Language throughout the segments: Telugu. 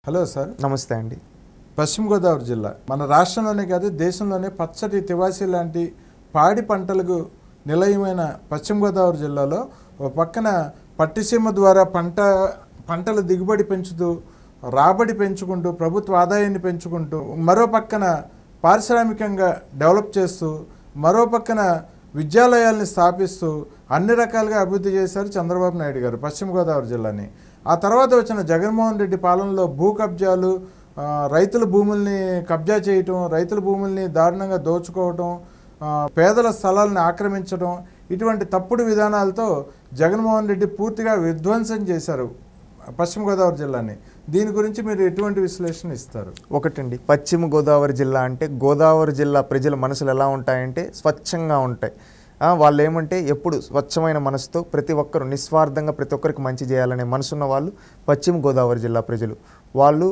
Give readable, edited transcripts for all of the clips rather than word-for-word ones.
Hello sir. నమస్తే అండి. పశ్చిమ గోదావరి జిల్లా మన రాష్ట్రంలోనే కాదు దేశంలోనే పచ్చటి తివాసి లాంటి పాడి పంటలకు నిలయమైన పశ్చిమ గోదావరి జిల్లాలో ఒక పక్కన పట్టిసీమ ద్వారా పంటల దిగుబడి పెంచుతూ రాబడి పెంచుకుంటూ ప్రభుత్వ ఆదాయాన్ని పెంచుకుంటూ మరో పక్కన పారిశ్రామికంగా డెవలప్ చేస్తూ మరో పక్కన విద్యాలయాల్ని స్థాపిస్తూ అన్ని రకాలుగా అభివృద్ధి చేశారు చంద్రబాబు నాయుడు గారు పశ్చిమ గోదావరి జిల్లాని. ఆ తర్వాత వచ్చిన జగన్మోహన్ రెడ్డి పాలనలో భూ కబ్జాలు, రైతుల భూముల్ని కబ్జా చేయటం, రైతుల భూముల్ని దారుణంగా దోచుకోవటం, పేదల స్థలాలను ఆక్రమించడం, ఇటువంటి తప్పుడు విధానాలతో జగన్మోహన్ రెడ్డి పూర్తిగా విధ్వంసం చేశారు పశ్చిమ గోదావరి జిల్లాని. దీని గురించి మీరు ఎటువంటి విశ్లేషణ ఇస్తారు? ఒకటండి, పశ్చిమ గోదావరి జిల్లా అంటే గోదావరి జిల్లా ప్రజల మనసులు ఎలా ఉంటాయంటే స్వచ్ఛంగా ఉంటాయి. వాళ్ళు ఏమంటే ఎప్పుడు స్వచ్ఛమైన మనసుతో ప్రతి ఒక్కరు నిస్వార్థంగా ప్రతి ఒక్కరికి మంచి చేయాలనే మనసున్న వాళ్ళు పశ్చిమ గోదావరి జిల్లా ప్రజలు. వాళ్ళు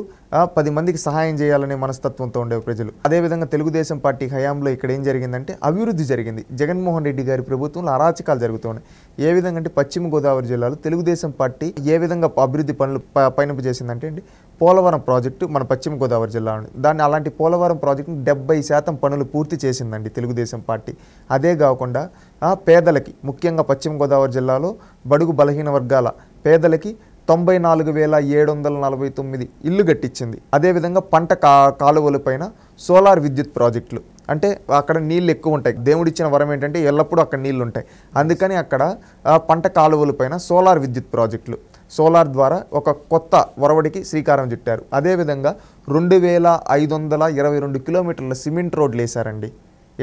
10 మందికి సహాయం చేయాలనే మనస్తత్వంతో ఉండే ప్రజలు. అదేవిధంగా తెలుగుదేశం పార్టీ హయాంలో ఇక్కడ ఏం జరిగిందంటే అభివృద్ధి జరిగింది. జగన్మోహన్ రెడ్డి గారి ప్రభుత్వంలో అరాచకాలు జరుగుతున్నాయి. ఏ విధంగా అంటే పశ్చిమ గోదావరి జిల్లాలో తెలుగుదేశం పార్టీ ఏ విధంగా అభివృద్ధి పనులు పైనపు చేసిందంటే అండి, పోలవరం ప్రాజెక్టు మన పశ్చిమ గోదావరి జిల్లా దాన్ని అలాంటి పోలవరం ప్రాజెక్టును 70% పనులు పూర్తి చేసిందండి తెలుగుదేశం పార్టీ. అదే కాకుండా పేదలకి, ముఖ్యంగా పశ్చిమ గోదావరి జిల్లాలో బడుగు బలహీన వర్గాల పేదలకి 94,749 ఇల్లు కట్టించింది. అదేవిధంగా పంట కాలువల పైన సోలార్ విద్యుత్ ప్రాజెక్టులు, అంటే అక్కడ నీళ్ళు ఎక్కువ ఉంటాయి. దేవుడిచ్చిన వరం ఏంటంటే ఎల్లప్పుడూ అక్కడ నీళ్ళు ఉంటాయి. అందుకని అక్కడ పంట కాలువల పైన సోలార్ విద్యుత్ ప్రాజెక్టులు, సోలార్ ద్వారా ఒక కొత్త ఒరవడికి శ్రీకారం చుట్టారు. అదేవిధంగా 2,522 కిలోమీటర్ల సిమెంట్ రోడ్లు వేశారండి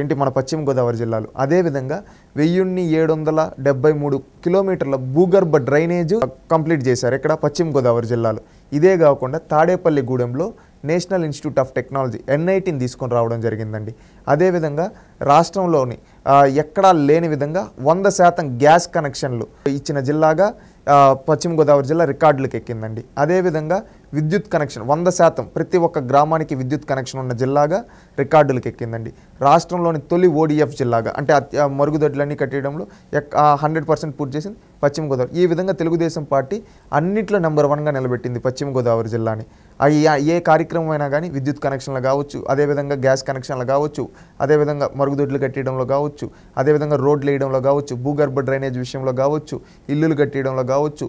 ఏంటి మన పశ్చిమ గోదావరి జిల్లాలో. అదేవిధంగా 1,773 కిలోమీటర్ల భూగర్భ డ్రైనేజ్ కంప్లీట్ చేశారు ఇక్కడ పశ్చిమ గోదావరి జిల్లాలో. ఇదే కాకుండా తాడేపల్లిగూడెంలో నేషనల్ ఇన్స్టిట్యూట్ ఆఫ్ టెక్నాలజీ NITని తీసుకొని రావడం జరిగిందండి. అదేవిధంగా రాష్ట్రంలోని ఎక్కడా లేని విధంగా 100% గ్యాస్ కనెక్షన్లు ఇచ్చిన జిల్లాగా పశ్చిమ గోదావరి జిల్లా రికార్డులకు ఎక్కిందండి. అదేవిధంగా విద్యుత్ కనెక్షన్ 100% ప్రతి ఒక్క గ్రామానికి విద్యుత్ కనెక్షన్ ఉన్న జిల్లాగా రికార్డులకు ఎక్కిందండి. రాష్ట్రంలోని తొలి ODF జిల్లాగా, అంటే మరుగుదొడ్లన్నీ కట్టడంలో 100% పూర్తి చేసింది పశ్చిమ గోదావరి. ఈ విధంగా తెలుగుదేశం పార్టీ అన్నిట్లో నెంబర్ 1గా నిలబెట్టింది పశ్చిమ గోదావరి జిల్లాని. ఏ కార్యక్రమం అయినా కానీ విద్యుత్ కనెక్షన్లు కావచ్చు, అదేవిధంగా గ్యాస్ కనెక్షన్లు కావచ్చు, అదేవిధంగా మరుగుదొడ్లు కట్టడంలో కావచ్చు, అదేవిధంగా రోడ్లు వేయడంలో కావచ్చు, భూగర్భ డ్రైనేజ్ విషయంలో కావచ్చు, ఇల్లులు కట్టడంలో కావచ్చు,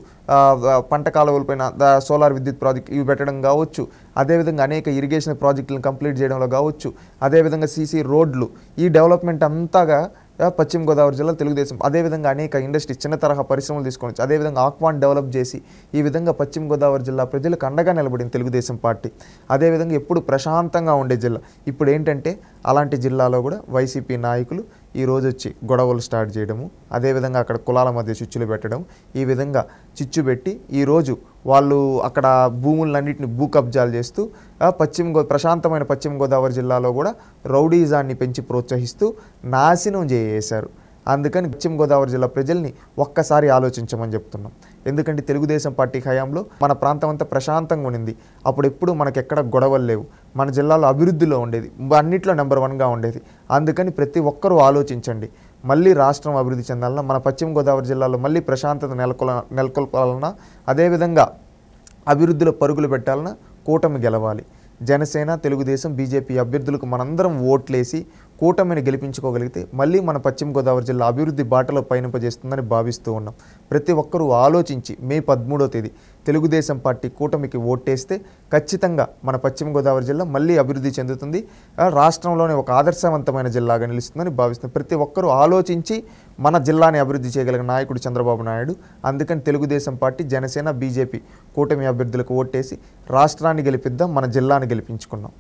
పంట కాలువలపైన సోలార్ విద్యుత్ ప్రాజెక్ట్ ఇవి పెట్టడం కావచ్చు, అదేవిధంగా అనేక ఇరిగేషన్ ప్రాజెక్టులను కంప్లీట్ చేయడంలో కావచ్చు, అదేవిధంగా CC రోడ్లు, ఈ డెవలప్మెంట్ అంతాగా పశ్చిమ గోదావరి జిల్లా తెలుగుదేశం. అదేవిధంగా అనేక ఇండస్ట్రీ చిన్న తరహా పరిశ్రమలు తీసుకొని అదేవిధంగా ఆక్వాన్ డెవలప్ చేసి ఈ విధంగా పశ్చిమ గోదావరి జిల్లా ప్రజలకు అండగా నిలబడింది తెలుగుదేశం పార్టీ. అదేవిధంగా ఎప్పుడు ప్రశాంతంగా ఉండే జిల్లా. ఇప్పుడు ఏంటంటే అలాంటి జిల్లాలో కూడా వైసీపీ నాయకులు ఈరోజు వచ్చి గొడవలు స్టార్ట్ చేయడము, అదేవిధంగా అక్కడ కులాల మధ్య చిచ్చులు పెట్టడం, ఈ విధంగా చిచ్చు పెట్టి ఈరోజు వాళ్ళు అక్కడ భూములన్నింటినీ భూ కబ్జాలు చేస్తూ ప్రశాంతమైన పశ్చిమ గోదావరి జిల్లాలో కూడా రౌడీజాన్ని పెంచి ప్రోత్సహిస్తూ నాశనం చేశారు. అందుకని పశ్చిమ గోదావరి జిల్లా ప్రజల్ని ఒక్కసారి ఆలోచించమని చెప్తున్నాం. ఎందుకంటే తెలుగుదేశం పార్టీ హయాంలో మన ప్రాంతం అంతా ప్రశాంతంగా ఉండింది. అప్పుడు ఎప్పుడు మనకెక్కడ గొడవలు లేవు. మన జిల్లాలో అభివృద్ధిలో ఉండేది, అన్నిట్లో నెంబర్ 1గా ఉండేది. అందుకని ప్రతి ఒక్కరూ ఆలోచించండి. మళ్ళీ రాష్ట్రం అభివృద్ధి చెందాలన్నా, మన పశ్చిమ గోదావరి జిల్లాలో మళ్ళీ ప్రశాంతత నెలకొల్పాలన్నా, అదేవిధంగా అభివృద్ధిలో పరుగులు పెట్టాలన్నా కూటమి గెలవాలి. జనసేన, తెలుగుదేశం, బీజేపీ అభ్యర్థులకు మనందరం ఓట్లేసి కూటమిని గెలిపించుకోగలిగితే మళ్ళీ మన పశ్చిమ గోదావరి జిల్లా అభివృద్ధి బాటలో పయనింపజేస్తుందని భావిస్తూ ఉన్నాం. ప్రతి ఒక్కరూ ఆలోచించి మే 13వ తేదీ తెలుగుదేశం పార్టీ కూటమికి ఓటేస్తే ఖచ్చితంగా మన పశ్చిమ గోదావరి జిల్లా మళ్ళీ అభివృద్ధి చెందుతుంది. రాష్ట్రంలోనే ఒక ఆదర్శవంతమైన జిల్లాగా నిలుస్తుందని భావిస్తున్నాం. ప్రతి ఒక్కరూ ఆలోచించి మన జిల్లాని అభివృద్ధి చేయగలిగిన నాయకుడు చంద్రబాబు నాయుడు. అందుకని తెలుగుదేశం పార్టీ, జనసేన, బీజేపీ కూటమి అభ్యర్థులకు ఓటేసి రాష్ట్రాన్ని గెలిపిద్దాం, మన జిల్లాని గెలిపించుకున్నాం.